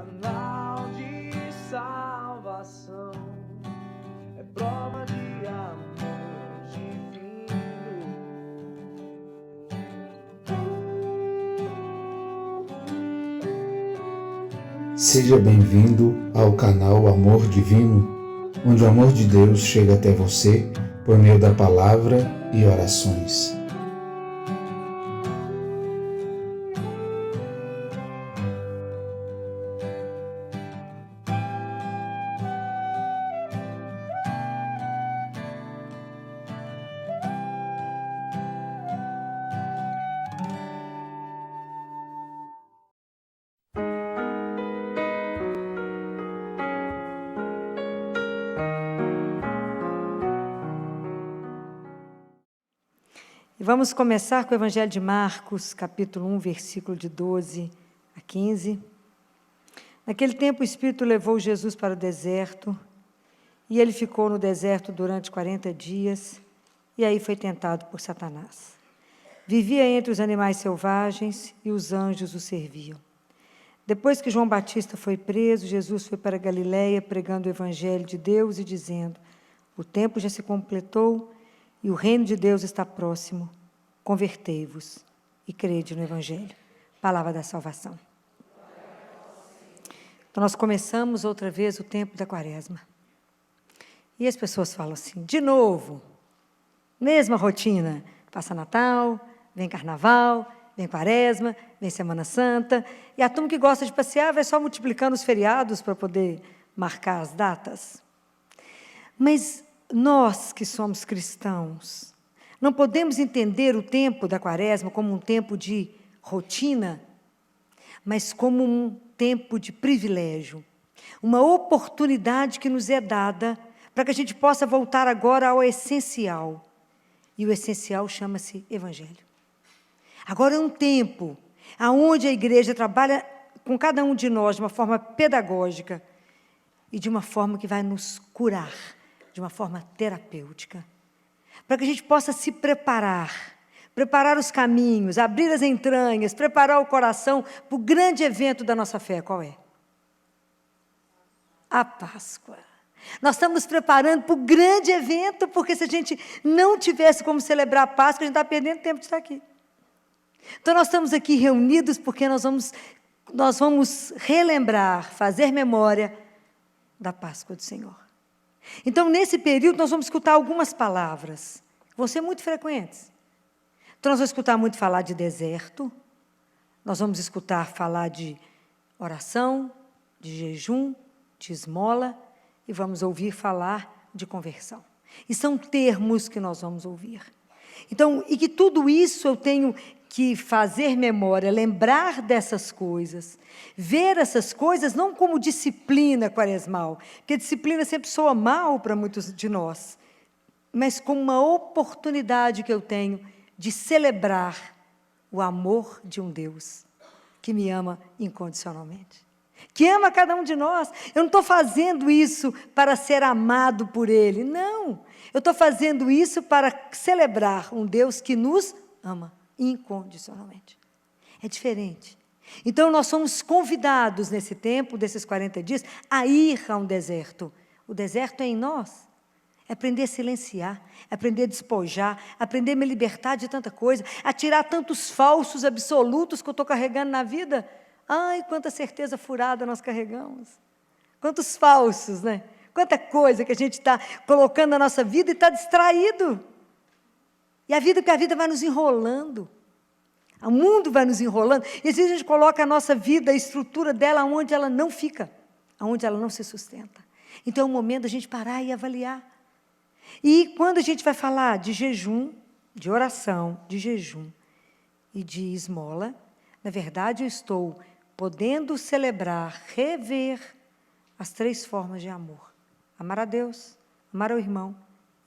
canal de salvação, é prova de amor divino. Seja bem-vindo ao canal Amor Divino, onde o amor de Deus chega até você por meio da palavra e orações. E vamos começar com o Evangelho de Marcos, capítulo 1, versículo de 12 a 15. Naquele tempo, o Espírito levou Jesus para o deserto, e ele ficou no deserto durante 40 dias, e aí foi tentado por Satanás. Vivia entre os animais selvagens, e os anjos o serviam. Depois que João Batista foi preso, Jesus foi para Galiléia, pregando o Evangelho de Deus e dizendo: o tempo já se completou, e o reino de Deus está próximo. Convertei-vos e crede no Evangelho. Palavra da salvação. Então, nós começamos outra vez o tempo da Quaresma. E as pessoas falam assim, de novo, mesma rotina. Passa Natal, vem Carnaval, vem Quaresma, vem Semana Santa. E a turma que gosta de passear vai só multiplicando os feriados para poder marcar as datas. Mas nós que somos cristãos, não podemos entender o tempo da Quaresma como um tempo de rotina, mas como um tempo de privilégio, uma oportunidade que nos é dada para que a gente possa voltar agora ao essencial. E o essencial chama-se Evangelho. Agora é um tempo onde a igreja trabalha com cada um de nós de uma forma pedagógica e de uma forma que vai nos curar, de uma forma terapêutica, para que a gente possa se preparar os caminhos, abrir as entranhas, preparar o coração para o grande evento da nossa fé. Qual é? A Páscoa. Nós estamos nos preparando para o grande evento, porque se a gente não tivesse como celebrar a Páscoa, a gente está perdendo tempo de estar aqui. Então, nós estamos aqui reunidos porque nós vamos relembrar, fazer memória da Páscoa do Senhor. Então, nesse período, nós vamos escutar algumas palavras, que vão ser muito frequentes. Então, nós vamos escutar muito falar de deserto, nós vamos escutar falar de oração, de jejum, de esmola, e vamos ouvir falar de conversão. E são termos que nós vamos ouvir. Então, e que tudo isso eu tenho que fazer memória, lembrar dessas coisas, ver essas coisas não como disciplina quaresmal, porque disciplina sempre soa mal para muitos de nós, mas como uma oportunidade que eu tenho de celebrar o amor de um Deus que me ama incondicionalmente, que ama cada um de nós. Eu não estou fazendo isso para ser amado por Ele, não. Eu estou fazendo isso para celebrar um Deus que nos ama incondicionalmente. É diferente. Então, nós somos convidados nesse tempo, desses 40 dias, a ir a um deserto. O deserto é em nós. É aprender a silenciar, é aprender a despojar, aprender a me libertar de tanta coisa, a tirar tantos falsos absolutos que eu estou carregando na vida. Ai, quanta certeza furada nós carregamos. Quantos falsos, né? Quanta coisa que a gente está colocando na nossa vida e está distraído. E a vida vai nos enrolando. O mundo vai nos enrolando. E às vezes a gente coloca a nossa vida, a estrutura dela, onde ela não fica, onde ela não se sustenta. Então é o momento da gente parar e avaliar. E quando a gente vai falar de jejum, de oração, de jejum e de esmola, na verdade eu estou podendo celebrar, rever as 3 formas de amor. Amar a Deus, amar ao irmão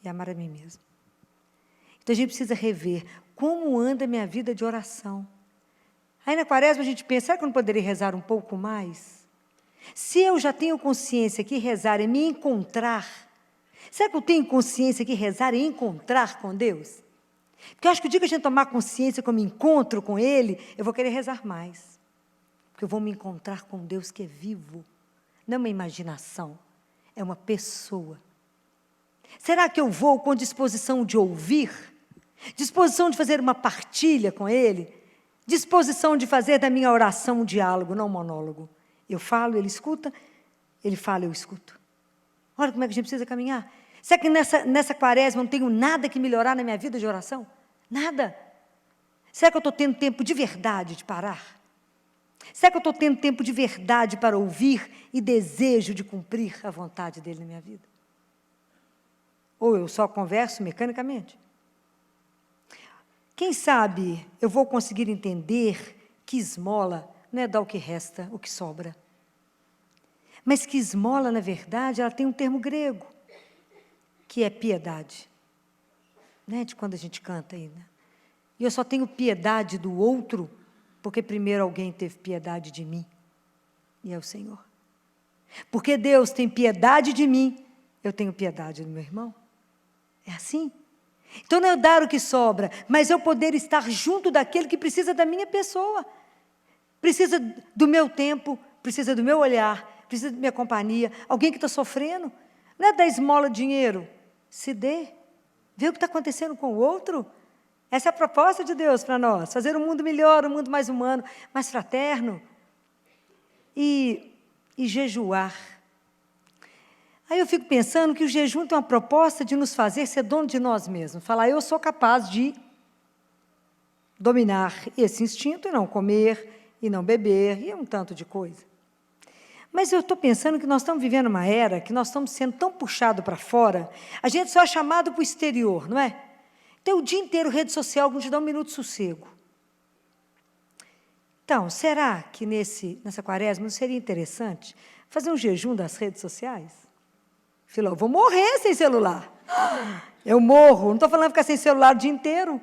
e amar a mim mesmo. Então, a gente precisa rever como anda a minha vida de oração. Aí, na Quaresma, a gente pensa, será que eu não poderia rezar um pouco mais? Se eu já tenho consciência que rezar é me encontrar, será que eu tenho consciência que rezar é encontrar com Deus? Porque eu acho que o dia que a gente tomar consciência que eu me encontro com Ele, eu vou querer rezar mais. Porque porque eu vou me encontrar com Deus que é vivo. Não é uma imaginação, é uma pessoa. Será que eu vou com disposição de ouvir? Disposição de fazer uma partilha com Ele? Disposição de fazer da minha oração um diálogo, não um monólogo? Eu falo, Ele escuta, Ele fala, eu escuto. Olha como é que a gente precisa caminhar. Será que nessa quaresma eu não tenho nada que melhorar na minha vida de oração? Nada. Será que eu estou tendo tempo de verdade de parar? Será que eu estou tendo tempo de verdade para ouvir e desejo de cumprir a vontade dEle na minha vida? Ou eu só converso mecanicamente? Quem sabe eu vou conseguir entender que esmola não é dar o que resta, o que sobra. Mas que esmola, na verdade, ela tem um termo grego, que é piedade. Né? De quando a gente canta aí, né? E eu só tenho piedade do outro, porque primeiro alguém teve piedade de mim, e é o Senhor. Porque Deus tem piedade de mim, eu tenho piedade do meu irmão. É assim. Então não é eu dar o que sobra, mas eu poder estar junto daquele que precisa da minha pessoa. Precisa do meu tempo, precisa do meu olhar, precisa da minha companhia. Alguém que está sofrendo, não é dar esmola de dinheiro. Se dê. Vê o que está acontecendo com o outro. Essa é a proposta de Deus para nós. Fazer um mundo melhor, um mundo mais humano, mais fraterno. E jejuar. Aí eu fico pensando que o jejum tem uma proposta de nos fazer ser dono de nós mesmos. Falar, eu sou capaz de dominar esse instinto e não comer, e não beber, e um tanto de coisa. Mas eu estou pensando que nós estamos vivendo uma era que nós estamos sendo tão puxados para fora, a gente só é chamado para o exterior, não é? Então, o dia inteiro, rede social, não te dá um minuto de sossego. Então, será que nessa quaresma não seria interessante fazer um jejum das redes sociais? Filó, eu vou morrer sem celular. Eu morro, não estou falando ficar sem celular o dia inteiro.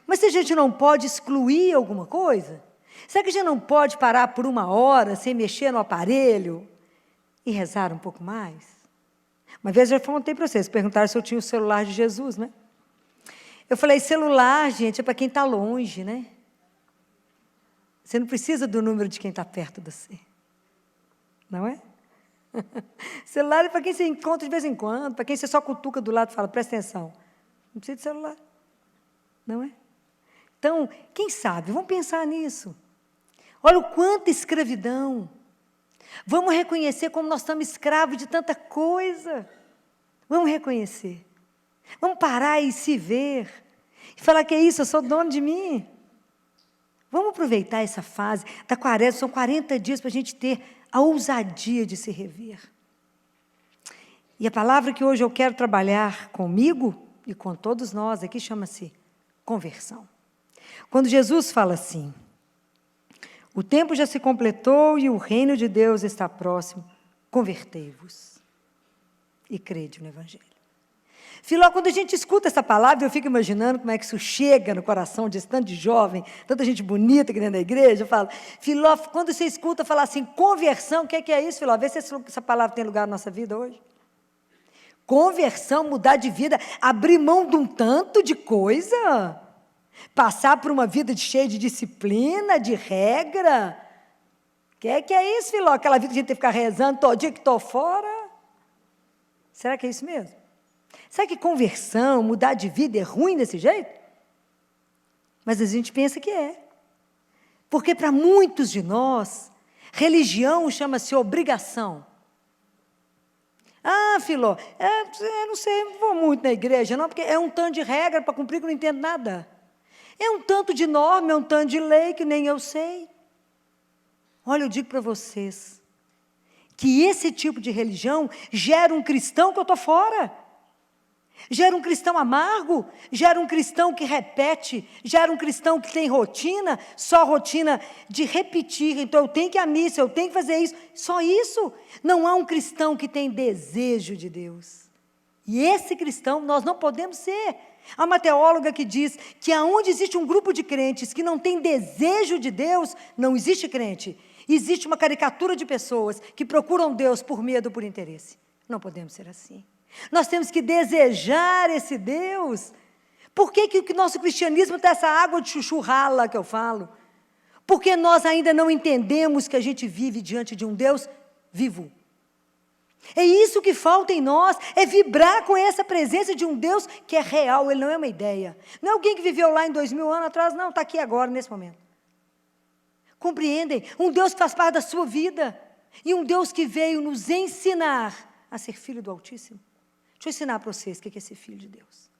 Mas se a gente não pode excluir alguma coisa, será que a gente não pode parar por 1 hora sem mexer no aparelho e rezar um pouco mais? Uma vez eu já contei para vocês, perguntaram se eu tinha o celular de Jesus, né? Eu falei, celular, gente, é para quem está longe, né? Você não precisa do número de quem está perto de você. Não é? Celular é para quem você encontra de vez em quando, para quem você só cutuca do lado e fala, presta atenção. Não precisa de celular. Não é? Então, quem sabe, vamos pensar nisso. Olha o quanto escravidão. Vamos reconhecer como nós estamos escravos de tanta coisa. Vamos reconhecer. Vamos parar e se ver. E falar que é isso, eu sou dono de mim. Vamos aproveitar essa fase da quaresma, são 40 dias para a gente ter a ousadia de se rever. E a palavra que hoje eu quero trabalhar comigo e com todos nós aqui chama-se conversão. Quando Jesus fala assim, o tempo já se completou e o reino de Deus está próximo, convertei-vos e crede no Evangelho. Filó, quando a gente escuta essa palavra, eu fico imaginando como é que isso chega no coração de tanto de jovem, tanta gente bonita aqui dentro da igreja. Eu falo, Filó, quando você escuta falar assim, conversão, o que é isso, Filó? Vê se essa palavra tem lugar na nossa vida hoje. Conversão, mudar de vida, abrir mão de um tanto de coisa, passar por uma vida cheia de disciplina, de regra. O que é isso, Filó? Aquela vida que a gente tem que ficar rezando todo dia que estou fora? Será que é isso mesmo? Será que conversão, mudar de vida é ruim desse jeito? Mas a gente pensa que é. Porque para muitos de nós, religião chama-se obrigação. Ah, Filó, eu não sei, não vou muito na igreja, não, porque é um tanto de regra para cumprir que eu não entendo nada. É um tanto de norma, é um tanto de lei que nem eu sei. Olha, eu digo para vocês, que esse tipo de religião gera um cristão que eu estou fora. Gera um cristão amargo, gera um cristão que repete, gera um cristão que tem rotina, só rotina de repetir. Então, eu tenho que ir à missa, eu tenho que fazer isso. Só isso. Não há um cristão que tem desejo de Deus. E esse cristão nós não podemos ser. Há uma teóloga que diz que aonde existe um grupo de crentes que não tem desejo de Deus, não existe crente. Existe uma caricatura de pessoas que procuram Deus por medo, por interesse. Não podemos ser assim. Nós temos que desejar esse Deus. Por que o nosso cristianismo tem essa água de chuchu rala que eu falo? Porque nós ainda não entendemos que a gente vive diante de um Deus vivo. É isso que falta em nós, é vibrar com essa presença de um Deus que é real, Ele não é uma ideia. Não é alguém que viveu lá em 2000 anos atrás, não, está aqui agora, nesse momento. Compreendem? Um Deus que faz parte da sua vida. E um Deus que veio nos ensinar a ser filho do Altíssimo. Deixa eu ensinar para vocês o que é ser filho de Deus.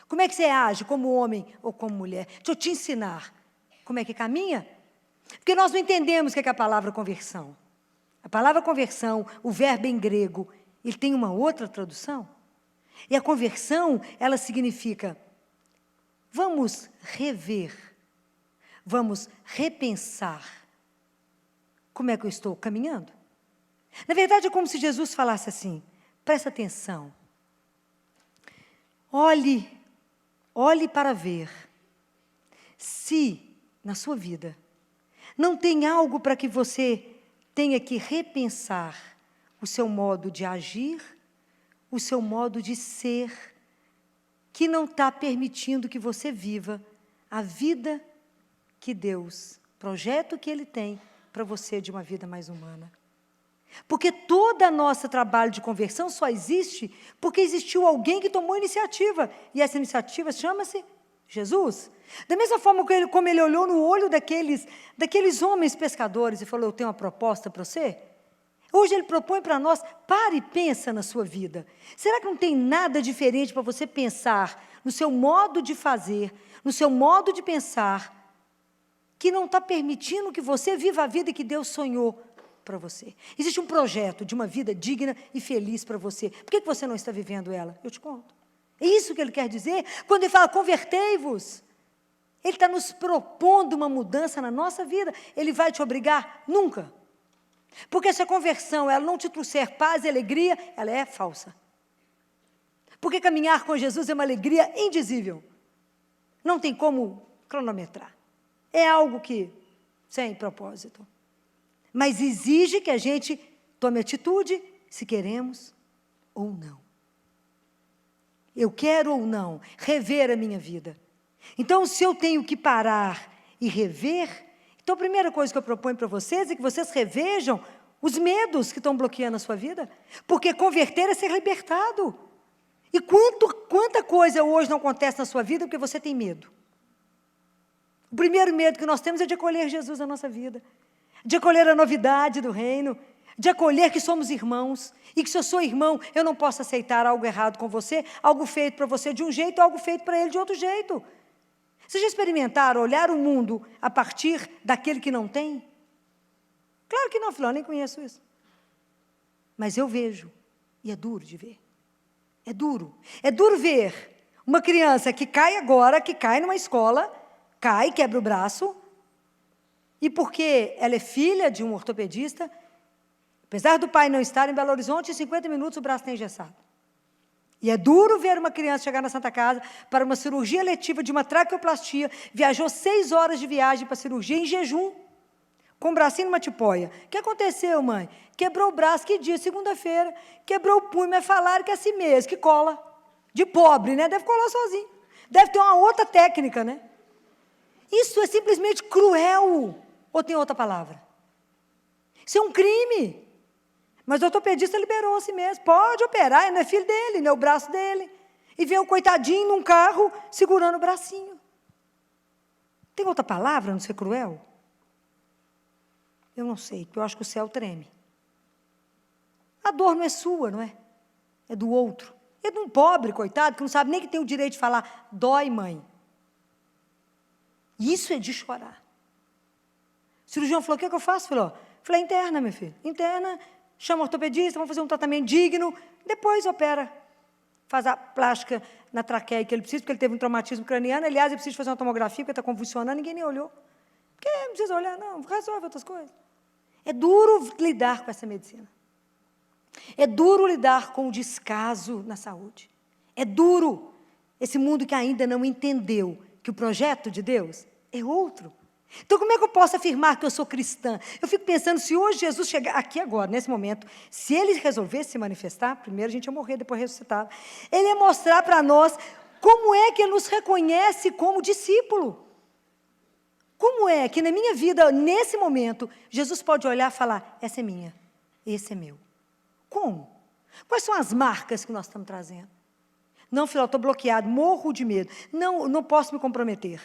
Como é que você age como homem ou como mulher? Deixa eu te ensinar como é que caminha. Porque nós não entendemos o que é a palavra conversão. A palavra conversão, o verbo em grego, ele tem uma outra tradução. E a conversão, ela significa, vamos rever, vamos repensar como é que eu estou caminhando. Na verdade, é como se Jesus falasse assim, presta atenção, olhe para ver se, na sua vida, não tem algo para que você tenha que repensar o seu modo de agir, o seu modo de ser, que não está permitindo que você viva a vida que Deus, projeto que Ele tem para você de uma vida mais humana. Porque todo o nosso trabalho de conversão só existe porque existiu alguém que tomou iniciativa, e essa iniciativa chama-se Jesus. Da mesma forma como ele olhou no olho daqueles homens pescadores e falou, eu tenho uma proposta para você. Hoje ele propõe para nós, pare e pensa na sua vida. Será que não tem nada diferente para você pensar no seu modo de fazer, no seu modo de pensar, que não está permitindo que você viva a vida que Deus sonhou para você? Existe um projeto de uma vida digna e feliz para você. Por que você não está vivendo ela? Eu te conto. É isso que ele quer dizer quando ele fala, convertei-vos. Ele está nos propondo uma mudança na nossa vida. Ele vai te obrigar? Nunca. Porque se a conversão ela não te trouxer paz e alegria, ela é falsa. Porque caminhar com Jesus é uma alegria indizível. Não tem como cronometrar. É algo que, sem propósito. Mas exige que a gente tome atitude, se queremos ou não. Eu quero ou não rever a minha vida. Então, se eu tenho que parar e rever, então a primeira coisa que eu proponho para vocês é que vocês revejam os medos que estão bloqueando a sua vida. Porque converter é ser libertado. E quanta coisa hoje não acontece na sua vida porque você tem medo. O primeiro medo que nós temos é de acolher Jesus na nossa vida. De acolher a novidade do reino, de acolher que somos irmãos, e que se eu sou irmão, eu não posso aceitar algo errado com você, algo feito para você de um jeito, algo feito para ele de outro jeito. Vocês já experimentaram olhar o mundo a partir daquele que não tem? Claro que não, filho, eu nem conheço isso. Mas eu vejo, e é duro de ver. É duro. É duro ver uma criança que cai agora, que cai numa escola, cai, quebra o braço, e porque ela é filha de um ortopedista, apesar do pai não estar em Belo Horizonte, em 50 minutos o braço está engessado. E é duro ver uma criança chegar na Santa Casa para uma cirurgia letiva de uma traqueoplastia, viajou 6 horas de viagem para a cirurgia em jejum, com o bracinho numa tipóia. O que aconteceu, mãe? Quebrou o braço, que dia? Segunda-feira. Quebrou o punho, mas falaram que é assim mesmo, que cola. De pobre, né? Deve colar sozinho. Deve ter uma outra técnica, né? Isso é simplesmente cruel. Ou tem outra palavra? Isso é um crime. Mas o ortopedista liberou a si mesmo. Pode operar, não é filho dele, não é o braço dele. E vem o coitadinho num carro segurando o bracinho. Tem outra palavra, não ser cruel? Eu não sei, porque eu acho que o céu treme. A dor não é sua, não é? É do outro. É de um pobre, coitado, que não sabe nem que tem o direito de falar, dói, mãe. Isso é de chorar. O cirurgião falou, o que é que eu faço? Falei, interna, meu filho. Interna, chama o ortopedista, vamos fazer um tratamento digno, depois opera. Faz a plástica na traqueia que ele precisa, porque ele teve um traumatismo craniano. Aliás, ele precisa fazer uma tomografia, porque está convulsionando, ninguém nem olhou. Porque não precisa olhar, não, resolve outras coisas. É duro lidar com essa medicina. É duro lidar com o descaso na saúde. É duro esse mundo que ainda não entendeu que o projeto de Deus é outro. Então, como é que eu posso afirmar que eu sou cristã? Eu fico pensando, se hoje Jesus chegar aqui agora, nesse momento, se ele resolvesse se manifestar, primeiro a gente ia morrer, depois ressuscitava, ele ia mostrar para nós como é que ele nos reconhece como discípulo. Como é que na minha vida, nesse momento, Jesus pode olhar e falar, essa é minha, esse é meu? Como? Quais são as marcas que nós estamos trazendo? Não, filho, eu estou bloqueado, morro de medo. Não posso me comprometer.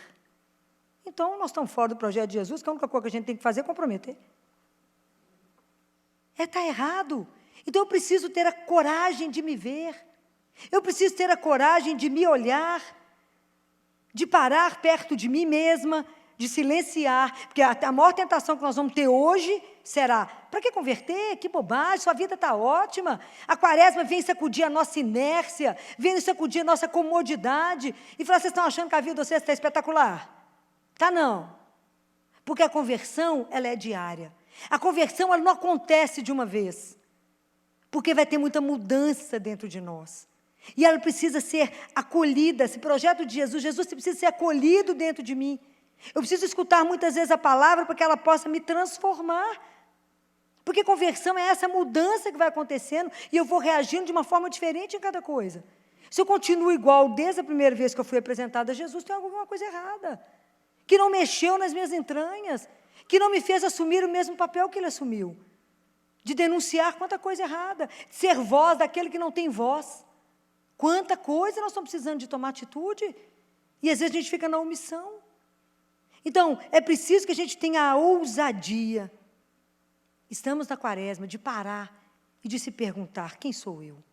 Então, nós estamos fora do projeto de Jesus, que a única coisa que a gente tem que fazer é comprometer. Está errado. Então, eu preciso ter a coragem de me ver. Eu preciso ter a coragem de me olhar, de parar perto de mim mesma, de silenciar, porque a maior tentação que nós vamos ter hoje será, para que converter? Que bobagem, sua vida está ótima. A quaresma vem sacudir a nossa inércia, vem sacudir a nossa comodidade, e falar, vocês estão achando que a vida de vocês está espetacular? Tá não. Porque a conversão, ela é diária. A conversão, ela não acontece de uma vez, porque vai ter muita mudança dentro de nós. E ela precisa ser acolhida, esse projeto de Jesus precisa ser acolhido dentro de mim. Eu preciso escutar muitas vezes a palavra para que ela possa me transformar. Porque conversão é essa mudança que vai acontecendo e eu vou reagindo de uma forma diferente em cada coisa. Se eu continuo igual desde a primeira vez que eu fui apresentada a Jesus, tem alguma coisa errada. Que não mexeu nas minhas entranhas, que não me fez assumir o mesmo papel que ele assumiu. De denunciar quanta coisa errada, de ser voz daquele que não tem voz. Quanta coisa nós estamos precisando de tomar atitude e às vezes a gente fica na omissão. Então, é preciso que a gente tenha a ousadia. Estamos na quaresma, de parar e de se perguntar, quem sou eu?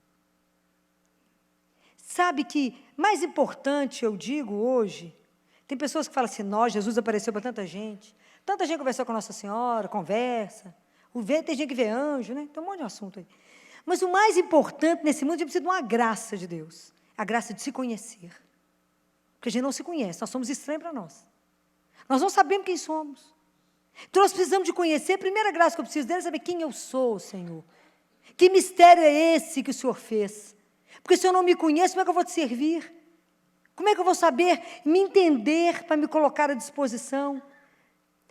Sabe que, mais importante, eu digo hoje, tem pessoas que falam assim, Jesus apareceu para tanta gente conversou com Nossa Senhora, conversa, tem gente que vê anjo, né? Tem um monte de assunto aí. Mas o mais importante nesse mundo, a gente precisa de uma graça de Deus, a graça de se conhecer. Porque a gente não se conhece, nós somos estranhos para nós. Nós não sabemos quem somos. Então, nós precisamos de conhecer. A primeira graça que eu preciso dele é saber quem eu sou, Senhor. Que mistério é esse que o Senhor fez? Porque se eu não me conheço, como é que eu vou te servir? Como é que eu vou saber me entender para me colocar à disposição?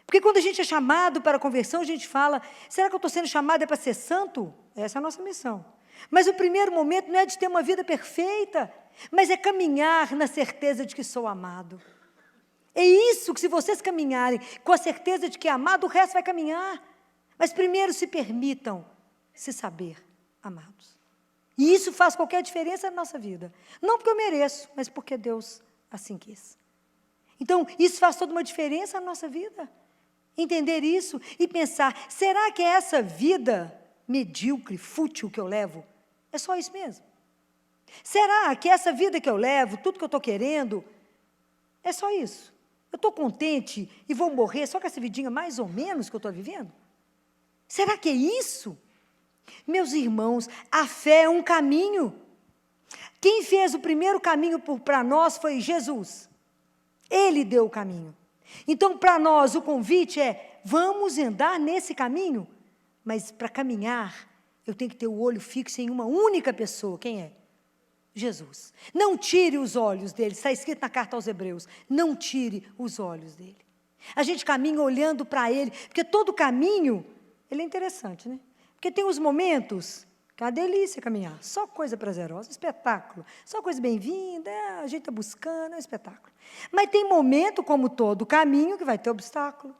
Porque quando a gente é chamado para a conversão, a gente fala, será que eu estou sendo chamado para ser santo? Essa é a nossa missão. Mas o primeiro momento não é de ter uma vida perfeita, mas é caminhar na certeza de que sou amado. É isso que, se vocês caminharem com a certeza de que é amado, o resto vai caminhar. Mas primeiro se permitam se saber amados. E isso faz qualquer diferença na nossa vida. Não porque eu mereço, mas porque Deus assim quis. Então, isso faz toda uma diferença na nossa vida. Entender isso e pensar, será que essa vida medíocre, fútil que eu levo, é só isso mesmo? Será que essa vida que eu levo, tudo que eu estou querendo, é só isso? Eu estou contente e vou morrer só com essa vidinha mais ou menos que eu estou vivendo? Será que é isso? Meus irmãos, a fé é um caminho. Quem fez o primeiro caminho para nós foi Jesus. Ele deu o caminho. Então, para nós, o convite é, vamos andar nesse caminho, mas para caminhar, eu tenho que ter o olho fixo em uma única pessoa. Quem é? Jesus. Não tire os olhos dele, está escrito na carta aos Hebreus, não tire os olhos dele. A gente caminha olhando para ele, porque todo caminho, ele é interessante, né? Porque tem os momentos, que é uma delícia caminhar, só coisa prazerosa, espetáculo, só coisa bem-vinda, a gente está buscando, é um espetáculo. Mas tem momento, como todo caminho, que vai ter obstáculo.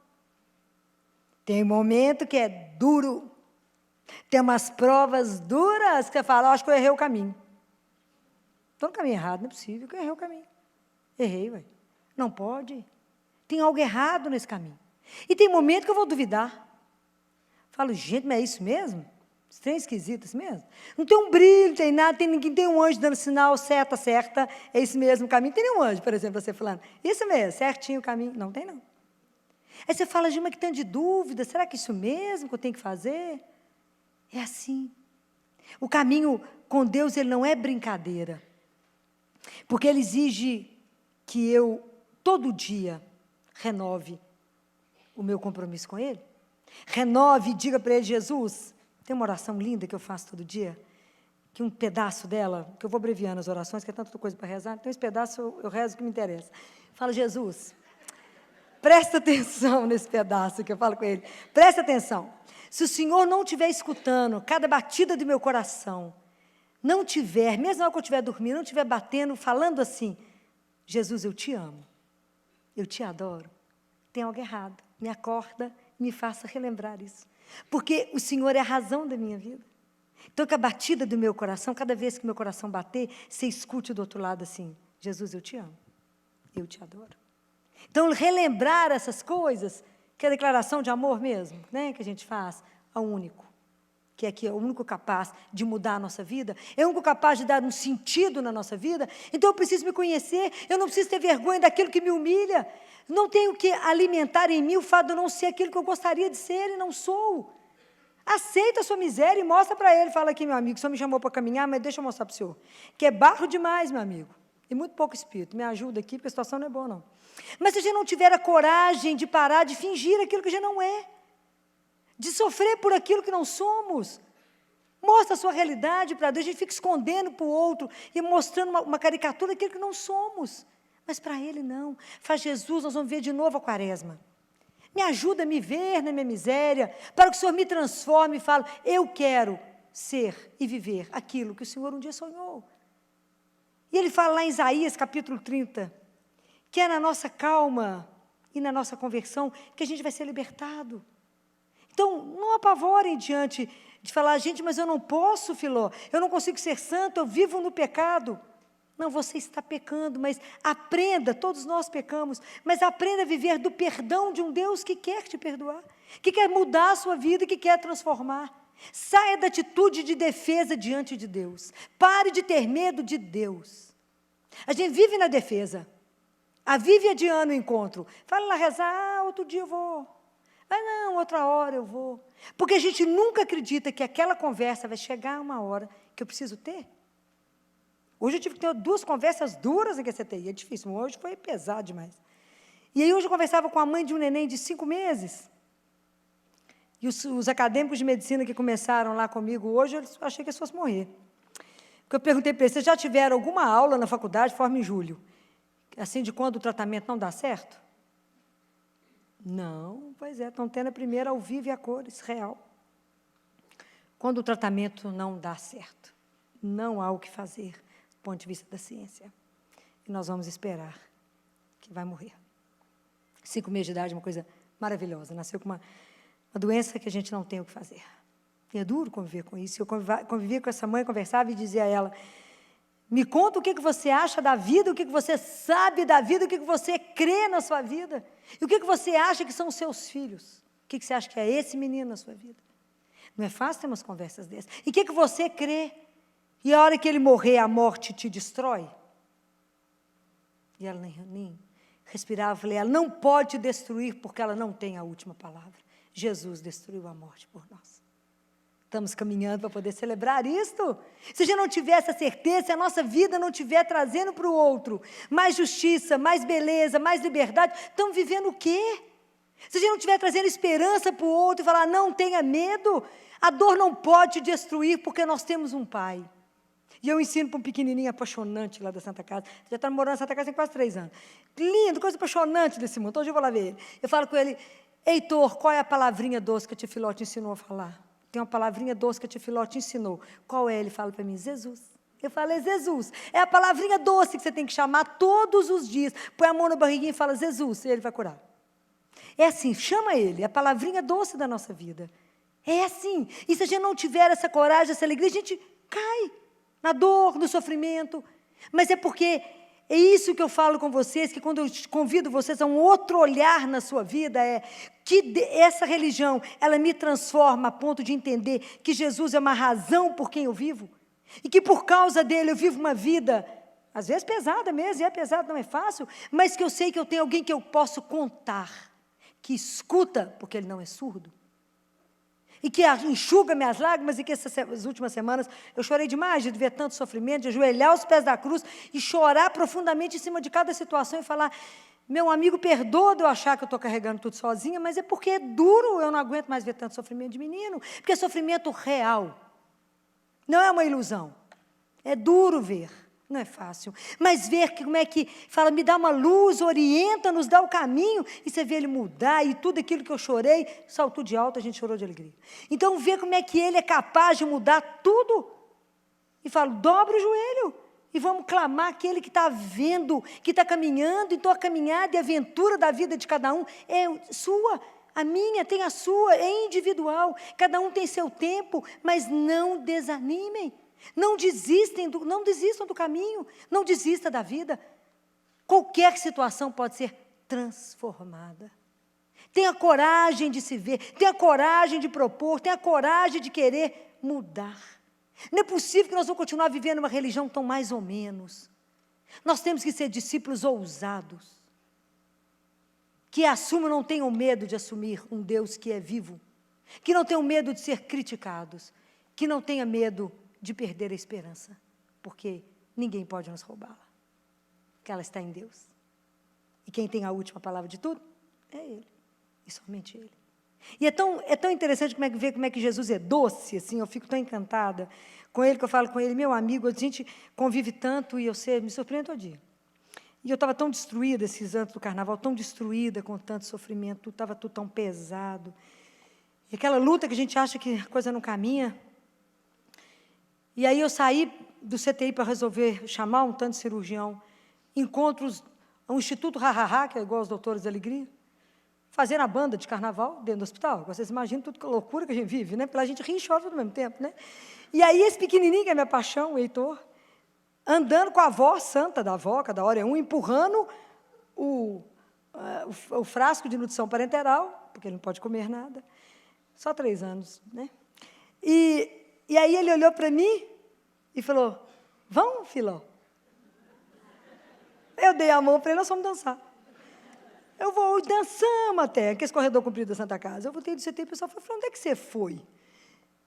Tem momento que é duro, tem umas provas duras, que você fala, acho que eu errei o caminho. Estou no caminho errado, não é possível que eu errei o caminho. Errei, ué. Não pode. Tem algo errado nesse caminho. E tem momento que eu vou duvidar. Falo, gente, mas é isso mesmo? Isso tem esquisito, isso mesmo? Não tem um brilho, não tem nada, ninguém tem um anjo dando sinal, certa, é esse mesmo caminho. Tem nenhum anjo, por exemplo, você falando, isso mesmo, certinho o caminho. Não tem, não. Aí você fala, gente, mas que tanto de dúvida, será que é isso mesmo que eu tenho que fazer? É assim. O caminho com Deus, ele não é brincadeira. Porque ele exige que eu, todo dia, renove o meu compromisso com ele. Renove e diga para ele, Jesus, tem uma oração linda que eu faço todo dia, que um pedaço dela, que eu vou abreviando as orações, que é tanta coisa para rezar, então esse pedaço eu rezo o que me interessa. Fala, Jesus, presta atenção nesse pedaço que eu falo com ele, presta atenção. Se o Senhor não estiver escutando cada batida do meu coração, não tiver, mesmo na hora que eu estiver dormindo, não estiver batendo, falando assim, Jesus, eu te amo, eu te adoro, tem algo errado. Me acorda, me faça relembrar isso. Porque o Senhor é a razão da minha vida. Então, que a batida do meu coração, cada vez que meu coração bater, você escute do outro lado assim, Jesus, eu te amo, eu te adoro. Então, relembrar essas coisas, que é a declaração de amor mesmo, né, que a gente faz ao único, que é o único capaz de mudar a nossa vida, é o único capaz de dar um sentido na nossa vida. Então, eu preciso me conhecer, eu não preciso ter vergonha daquilo que me humilha, não tenho que alimentar em mim o fato de eu não ser aquilo que eu gostaria de ser e não sou. Aceita a sua miséria e mostra para ele. Fala aqui, meu amigo, o senhor me chamou para caminhar, mas deixa eu mostrar para o senhor. Que é barro demais, meu amigo. E muito pouco espírito. Me ajuda aqui, porque a situação não é boa, não. Mas se a gente não tiver a coragem de parar de fingir aquilo que a gente não é, de sofrer por aquilo que não somos, mostra a sua realidade para Deus. A gente fica escondendo para o outro e mostrando uma caricatura daquilo que não somos. Mas para Ele não. Faz Jesus, nós vamos ver de novo a quaresma. Me ajuda a me ver na minha miséria, para que o Senhor me transforme e fale, eu quero ser e viver aquilo que o Senhor um dia sonhou. E Ele fala lá em Isaías, capítulo 30, que é na nossa calma e na nossa conversão que a gente vai ser libertado. Então, não apavorem diante de falar, gente, mas eu não posso, Filó, eu não consigo ser santo, eu vivo no pecado. Não, você está pecando, mas aprenda, todos nós pecamos, mas aprenda a viver do perdão de um Deus que quer te perdoar, que quer mudar a sua vida, que quer transformar. Saia da atitude de defesa diante de Deus. Pare de ter medo de Deus. A gente vive na defesa. A vive adiando o encontro. Fala lá rezar, outro dia eu vou. Ah, não, outra hora eu vou. Porque a gente nunca acredita que aquela conversa vai chegar uma hora que eu preciso ter. Hoje eu tive que ter 2 conversas duras em QCTI, é difícil, mas hoje foi pesado demais. E aí hoje eu conversava com a mãe de um neném de 5 meses, e os acadêmicos de medicina que começaram lá comigo hoje, eu achei que eles fossem morrer. Porque eu perguntei para eles, vocês já tiveram alguma aula na faculdade, forma em julho, assim de quando o tratamento não dá certo? Não, pois é, estão tendo a primeira ao vivo e a cores, real. Quando o tratamento não dá certo, não há o que fazer. Do ponto de vista da ciência. E nós vamos esperar que vai morrer. 5 meses de idade é uma coisa maravilhosa. Nasceu com uma doença que a gente não tem o que fazer. E é duro conviver com isso. Eu convivia com essa mãe, conversava e dizia a ela, me conta o que você acha da vida, o que você sabe da vida, o que você crê na sua vida. E o que você acha que são os seus filhos. O que você acha que é esse menino na sua vida. Não é fácil ter umas conversas dessas. E o que você crê? E a hora que ele morrer, a morte te destrói? E ela nem respirava. Falei, ela não pode destruir porque ela não tem a última palavra. Jesus destruiu a morte por nós. Estamos caminhando para poder celebrar isto. Se a gente não tiver essa certeza, se a nossa vida não estiver trazendo para o outro mais justiça, mais beleza, mais liberdade, estamos vivendo o quê? Se a gente não estiver trazendo esperança para o outro e falar, não tenha medo, a dor não pode te destruir porque nós temos um Pai. E eu ensino para um pequenininho apaixonante lá da Santa Casa. Já está morando na Santa Casa tem quase 3 anos. Lindo, coisa apaixonante desse mundo. Hoje eu vou lá ver ele. Eu falo com ele, Heitor, qual é a palavrinha doce que a tia Filó te ensinou a falar? Tem uma palavrinha doce que a tia Filó te ensinou. Qual é? Ele fala para mim, Jesus. Eu falei, Jesus. É a palavrinha doce que você tem que chamar todos os dias. Põe a mão na barriguinha e fala, Jesus, e ele vai curar. É assim, chama ele, é a palavrinha doce da nossa vida. É assim. E se a gente não tiver essa coragem, essa alegria, a gente cai na dor, no sofrimento. Mas é porque é isso que eu falo com vocês, que quando eu convido vocês a um outro olhar na sua vida, é que essa religião, ela me transforma a ponto de entender que Jesus é uma razão por quem eu vivo, e que por causa dele eu vivo uma vida, às vezes pesada mesmo, e é pesado, não é fácil, mas que eu sei que eu tenho alguém que eu posso contar, que escuta, porque ele não é surdo, e que enxuga minhas lágrimas, e que essas últimas semanas eu chorei demais de ver tanto sofrimento, de ajoelhar aos pés da cruz e chorar profundamente em cima de cada situação e falar, meu amigo, perdoa de eu achar que eu estou carregando tudo sozinha, mas é porque é duro, eu não aguento mais ver tanto sofrimento de menino, porque é sofrimento real, não é uma ilusão, é duro ver. Não é fácil, mas ver que, como é que fala, me dá uma luz, orienta, nos dá o caminho, e você vê ele mudar, e tudo aquilo que eu chorei, saltou de alto, a gente chorou de alegria. Então, ver como é que ele é capaz de mudar tudo, e falo, dobra o joelho, E vamos clamar aquele que está vendo, que está caminhando. Então, a caminhada e a aventura da vida de cada um é sua. A minha tem a sua, é individual. Cada um tem seu tempo, mas não desanimem. Não desistam do caminho. Não desista da vida. Qualquer situação pode ser transformada. Tenha coragem de se ver, tenha coragem de propor, tenha coragem de querer mudar. Não é possível que nós vamos continuar vivendo uma religião tão mais ou menos. Nós temos que ser discípulos ousados, que assumam, não tenham medo de assumir um Deus que é vivo, que não tenham medo de ser criticados, que não tenham medo de perder a esperança, porque ninguém pode nos roubá-la, porque ela está em Deus. E quem tem a última palavra de tudo é Ele, e somente Ele. E é tão interessante ver como é que Jesus é doce, assim, eu fico tão encantada com Ele, que eu falo com Ele, meu amigo, a gente convive tanto e me surpreendo todo dia. E eu estava tão destruída esses anos do carnaval, tão destruída com tanto sofrimento, estava tudo tão pesado. E aquela luta que a gente acha que a coisa não caminha. E aí eu saí do CTI para resolver chamar um tanto de cirurgião, encontros ao Instituto Hahaha, que é igual aos Doutores da Alegria, fazendo a banda de carnaval dentro do hospital. Vocês imaginam tudo que loucura que a gente vive, né? Pela gente rir e chora ao mesmo tempo, né? E aí esse pequenininho, que é minha paixão, o Heitor, andando com a avó santa da avó, cada hora é um, empurrando o frasco de nutrição parenteral, porque ele não pode comer nada. Só 3 anos, né? E aí ele olhou para mim e falou, vamos, filó? Eu dei a mão para ele, nós fomos dançar. Eu vou, dançamos até, aquele corredor comprido da Santa Casa. Eu voltei do CT e o pessoal falou, onde é que você foi?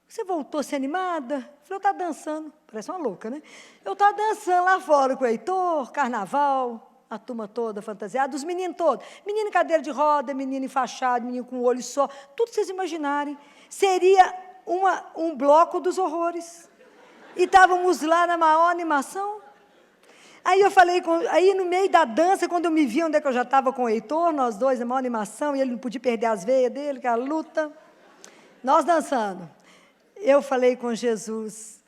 Você voltou a ser animada? Eu falei, eu estava dançando, parece uma louca, né? Eu estava dançando lá fora com o Heitor, carnaval, a turma toda fantasiada, os meninos todos. Menino em cadeira de roda, menino enfaixado, menino com um olho só, tudo vocês imaginarem. Seria um bloco dos horrores. E estávamos lá na maior animação. Aí eu falei, aí no meio da dança, quando eu me vi onde é que eu já estava com o Heitor, nós dois, na maior animação, e ele não podia perder as veias dele, que era a luta. Nós dançando. Eu falei com Jesus,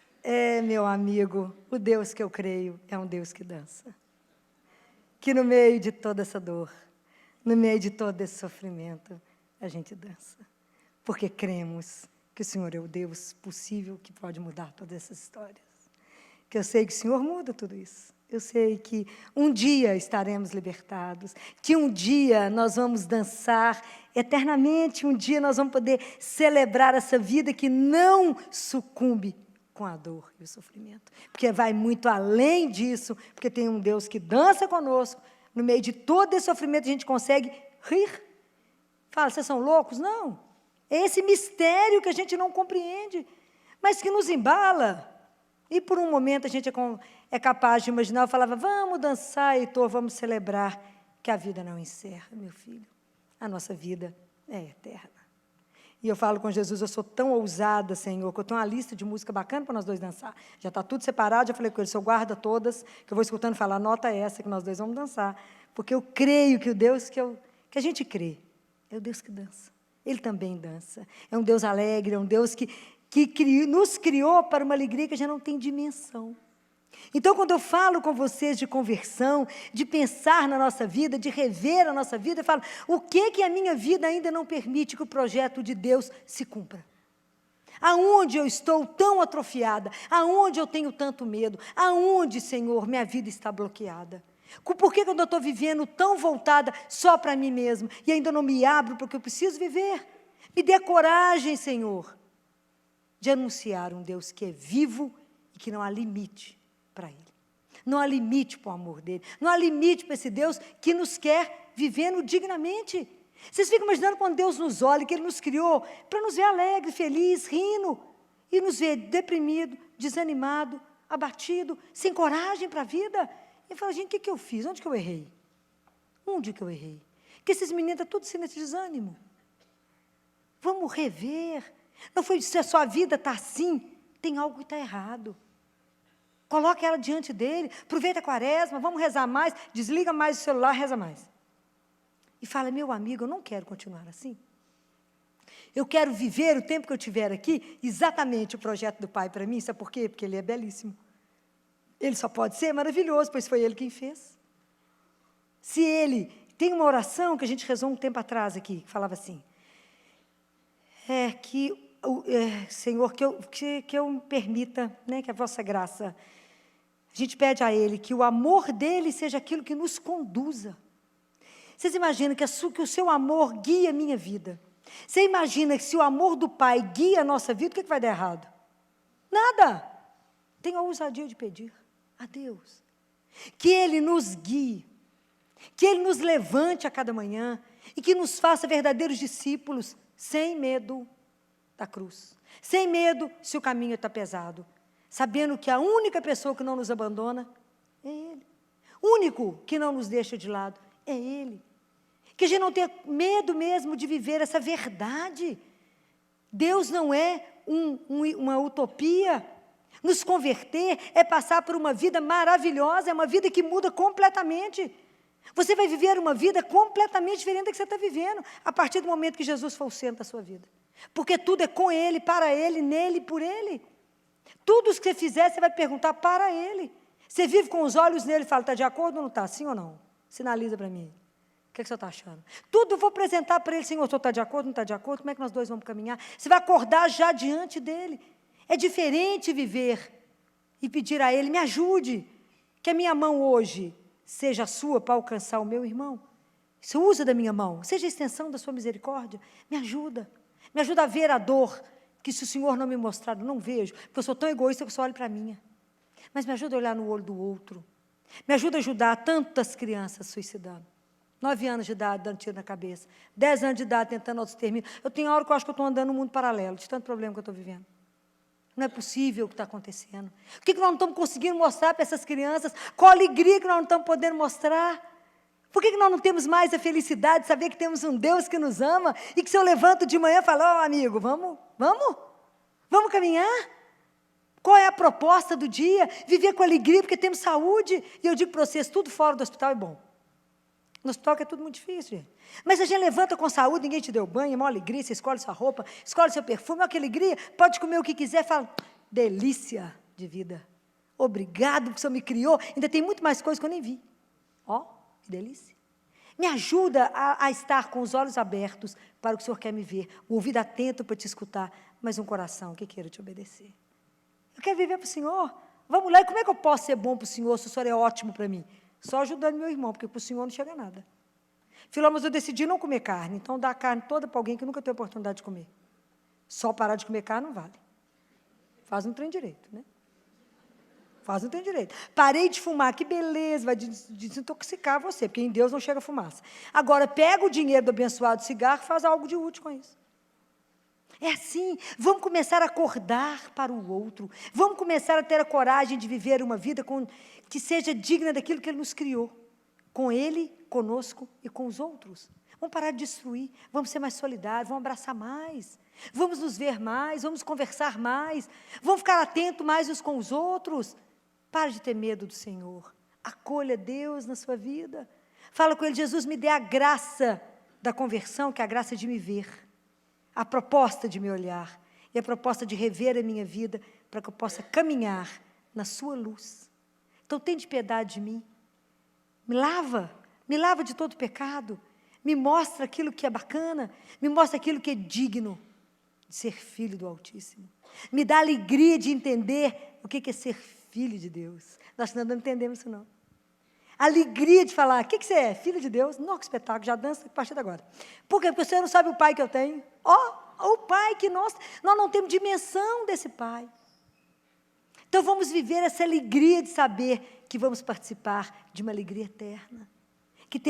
meu amigo, o Deus que eu creio é um Deus que dança. Que no meio de toda essa dor, no meio de todo esse sofrimento, a gente dança. Porque cremos que o Senhor é o Deus possível que pode mudar todas essas histórias. Que eu sei que o Senhor muda tudo isso. Eu sei que um dia estaremos libertados, que um dia nós vamos dançar eternamente, um dia nós vamos poder celebrar essa vida que não sucumbe com a dor e o sofrimento. Porque vai muito além disso, porque tem um Deus que dança conosco, no meio de todo esse sofrimento a gente consegue rir. Fala, vocês são loucos? Não. É esse mistério que a gente não compreende, mas que nos embala. E por um momento a gente é capaz de imaginar, eu falava, vamos dançar, Heitor, vamos celebrar que a vida não encerra, meu filho. A nossa vida é eterna. E eu falo com Jesus, eu sou tão ousada, Senhor, que eu tenho uma lista de música bacana para nós dois dançar. Já está tudo separado, já falei com ele, o Senhor guarda todas, que eu vou escutando falar, anota essa, que nós dois vamos dançar. Porque eu creio que o Deus que a gente crê, é o Deus que dança. Ele também dança. É um Deus alegre, é um Deus que nos criou para uma alegria que já não tem dimensão. Então, quando eu falo com vocês de conversão, de pensar na nossa vida, de rever a nossa vida, eu falo, o que a minha vida ainda não permite que o projeto de Deus se cumpra? Aonde eu estou tão atrofiada? Aonde eu tenho tanto medo? Aonde, Senhor, minha vida está bloqueada? Por que quando eu estou vivendo tão voltada só para mim mesma e ainda não me abro porque eu preciso viver? Me dê coragem, Senhor, de anunciar um Deus que é vivo e que não há limite para Ele. Não há limite para o amor dEle. Não há limite para esse Deus que nos quer vivendo dignamente. Vocês ficam imaginando quando Deus nos olha, que Ele nos criou para nos ver alegre, feliz, rindo, e nos ver deprimido, desanimado, abatido, sem coragem para a vida. E fala, gente, o que eu fiz? Onde que eu errei? Onde que eu errei? Porque esses meninos estão todos sem esse desânimo. Vamos rever. Não foi se a sua vida está assim, tem algo que está errado. Coloque ela diante dele, aproveita a quaresma, vamos rezar mais, desliga mais o celular, reza mais. E fala, meu amigo, eu não quero continuar assim. Eu quero viver o tempo que eu estiver aqui, exatamente o projeto do Pai para mim, sabe por quê? Porque Ele é belíssimo. Ele só pode ser maravilhoso, pois foi Ele quem fez. Se Ele... Tem uma oração que a gente rezou um tempo atrás aqui, que falava assim, Senhor, que eu me permita, né, que a vossa graça, a gente pede a Ele que o amor dEle seja aquilo que nos conduza. Vocês imaginam que o seu amor guia a minha vida? Você imagina que se o amor do Pai guia a nossa vida, o que vai dar errado? Nada. Tenha a ousadia de pedir a Deus que Ele nos guie, que Ele nos levante a cada manhã e que nos faça verdadeiros discípulos, sem medo da cruz, sem medo se o caminho está pesado, sabendo que a única pessoa que não nos abandona é Ele, o único que não nos deixa de lado é Ele, que a gente não tenha medo mesmo de viver essa verdade. Deus não é uma utopia. Nos converter é passar por uma vida maravilhosa, é uma vida que muda completamente. Você vai viver uma vida completamente diferente da que você está vivendo, a partir do momento que Jesus for o centro da sua vida. Porque tudo é com Ele, para Ele, nele e por Ele. Tudo o que você fizer, você vai perguntar para Ele. Você vive com os olhos nele e fala, está de acordo ou não está? Sim ou não? Sinaliza para mim. O que você está achando? Tudo eu vou apresentar para Ele, Senhor, o senhor está de acordo, não está de acordo? Como é que nós dois vamos caminhar? Você vai acordar já diante dEle. É diferente viver e pedir a Ele, me ajude, que a minha mão hoje seja a sua para alcançar o meu irmão. Você usa da minha mão, seja a extensão da sua misericórdia, me ajuda a ver a dor, que se o Senhor não me mostrar, eu não vejo, porque eu sou tão egoísta que eu só olho para a minha. Mas me ajuda a olhar no olho do outro, me ajuda a ajudar tantas crianças suicidando. 9 anos de idade, dando tiro na cabeça, 10 anos de idade, tentando autoextermínio. Eu tenho hora que eu acho que eu estou andando num mundo paralelo, de tanto problema que eu estou vivendo. Não é possível o que está acontecendo. O que nós não estamos conseguindo mostrar para essas crianças? Qual a alegria que nós não estamos podendo mostrar? Por que nós não temos mais a felicidade de saber que temos um Deus que nos ama e que se eu levanto de manhã e falo, amigo, vamos caminhar? Qual é a proposta do dia? Viver com alegria porque temos saúde. E eu digo para vocês, tudo fora do hospital é bom. No hospital que é tudo muito difícil, gente. Mas a gente levanta com saúde, ninguém te deu banho, é uma alegria, você escolhe sua roupa, escolhe seu perfume, olha que alegria, pode comer o que quiser, fala, delícia de vida. Obrigado, porque o Senhor me criou, ainda tem muito mais coisas que eu nem vi. Que delícia. Me ajuda a estar com os olhos abertos para o que o Senhor quer me ver, o ouvido atento para te escutar, mas um coração que queira te obedecer. Eu quero viver para o Senhor. Vamos lá, e como é que eu posso ser bom para o Senhor, se o Senhor é ótimo para mim? Só ajudando meu irmão, porque para o Senhor não chega nada. Filó, mas eu decidi não comer carne, então dá a carne toda para alguém que nunca teve oportunidade de comer. Só parar de comer carne não vale. Faz um trem direito, né? Faz um trem direito. Parei de fumar, que beleza, vai desintoxicar você, porque em Deus não chega fumaça. Agora, pega o dinheiro do abençoado cigarro e faz algo de útil com isso. É assim, vamos começar a acordar para o outro, vamos começar a ter a coragem de viver uma vida que seja digna daquilo que Ele nos criou, com Ele, conosco e com os outros. Vamos parar de destruir, vamos ser mais solidários, vamos abraçar mais, vamos nos ver mais, vamos conversar mais, vamos ficar atentos mais uns com os outros. Pare de ter medo do Senhor, acolha Deus na sua vida, fala com Ele, Jesus, me dê a graça da conversão, que é a graça de me ver, a proposta de me olhar e a proposta de rever a minha vida para que eu possa caminhar na sua luz. Então, tem de piedade de mim. Me lava de todo pecado, me mostra aquilo que é bacana, me mostra aquilo que é digno de ser filho do Altíssimo. Me dá alegria de entender o que é ser filho de Deus. Nós não entendemos isso, não. Alegria de falar, o que você é? Filho de Deus? Não, que espetáculo, já dança a partir de agora. Por quê? Porque você não sabe o pai que eu tenho. O pai que nós não temos dimensão desse pai. Então vamos viver essa alegria de saber que vamos participar de uma alegria eterna. Que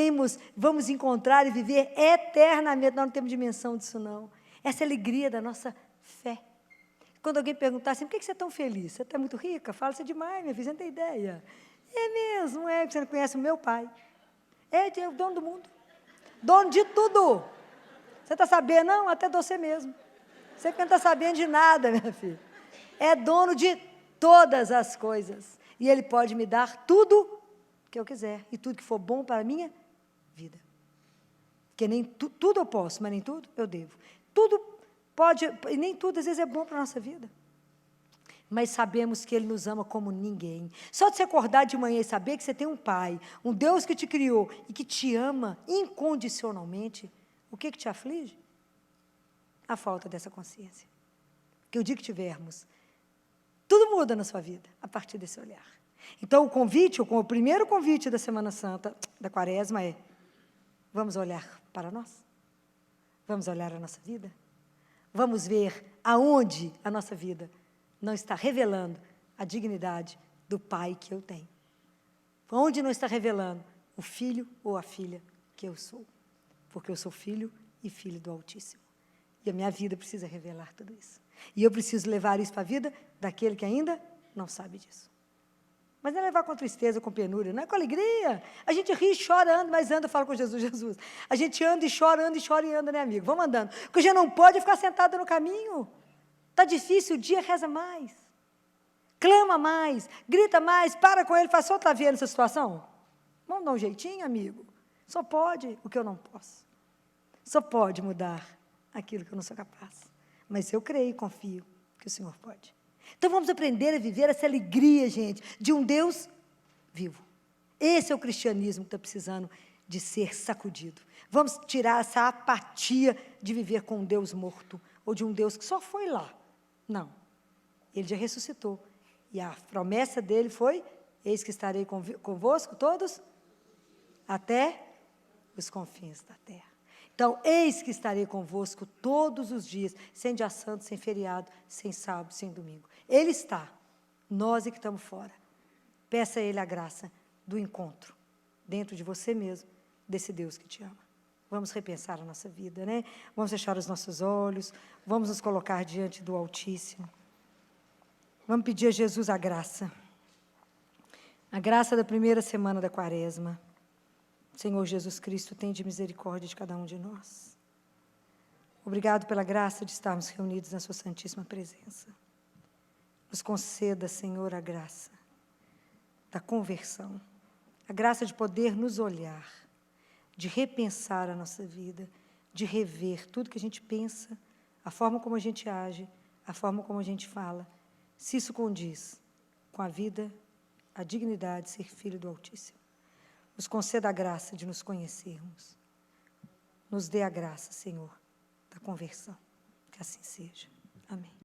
vamos encontrar e viver eternamente, nós não temos dimensão disso não. Essa é a alegria da nossa fé. Quando alguém perguntar assim, por que você é tão feliz? Você está muito rica? Fala, você é demais, minha filha, você não tem ideia. É mesmo, porque você não conhece o meu pai. É o dono do mundo. Dono de tudo. Você está sabendo? Não, até de você mesmo. Você que não está sabendo de nada, minha filha. É dono de todas as coisas. E Ele pode me dar tudo que eu quiser. E tudo que for bom para a minha vida. Porque nem tudo eu posso, mas nem tudo eu devo. Tudo pode, e nem tudo às vezes é bom para a nossa vida. mas sabemos que Ele nos ama como ninguém. Só de você acordar de manhã e saber que você tem um Pai, um Deus que te criou e que te ama incondicionalmente, o que te aflige? A falta dessa consciência. Porque o dia que tivermos, tudo muda na sua vida a partir desse olhar. Então, o primeiro convite da Semana Santa, da Quaresma é: vamos olhar para nós? Vamos olhar a nossa vida? Vamos ver aonde a nossa vida não está revelando a dignidade do Pai que eu tenho. Onde não está revelando o filho ou a filha que eu sou. Porque eu sou filho e filho do Altíssimo. E a minha vida precisa revelar tudo isso. E eu preciso levar isso para a vida daquele que ainda não sabe disso. Mas não é levar com tristeza, com penúria, não é com alegria. A gente ri, chora, anda, mas anda, fala com Jesus, Jesus. A gente anda e chora e anda, né, amigo? Vamos andando. Porque já não pode ficar sentado no caminho. Está difícil, o dia reza mais. Clama mais, grita mais, para com ele, fala, só está vendo essa situação? Vamos dar um jeitinho, amigo? Só pode o que eu não posso. Só pode mudar aquilo que eu não sou capaz. Mas eu creio e confio que o Senhor pode. Então vamos aprender a viver essa alegria, gente, de um Deus vivo. Esse é o cristianismo que está precisando de ser sacudido. Vamos tirar essa apatia de viver com um Deus morto, ou de um Deus que só foi lá. Não. Ele já ressuscitou. E a promessa dele foi: eis que estarei convosco todos, até os confins da terra. Então, eis que estarei convosco todos os dias, sem dia santo, sem feriado, sem sábado, sem domingo. Ele está, nós é que estamos fora. Peça a Ele a graça do encontro, dentro de você mesmo, desse Deus que te ama. Vamos repensar a nossa vida, né? Vamos fechar os nossos olhos, vamos nos colocar diante do Altíssimo. Vamos pedir a Jesus a graça da primeira semana da Quaresma. Senhor Jesus Cristo, tende misericórdia de cada um de nós. Obrigado pela graça de estarmos reunidos na sua santíssima presença. Nos conceda, Senhor, a graça da conversão, a graça de poder nos olhar, de repensar a nossa vida, de rever tudo que a gente pensa, a forma como a gente age, a forma como a gente fala, se isso condiz com a vida, a dignidade de ser filho do Altíssimo. Nos conceda a graça de nos conhecermos. Nos dê a graça, Senhor, da conversão. Que assim seja. Amém.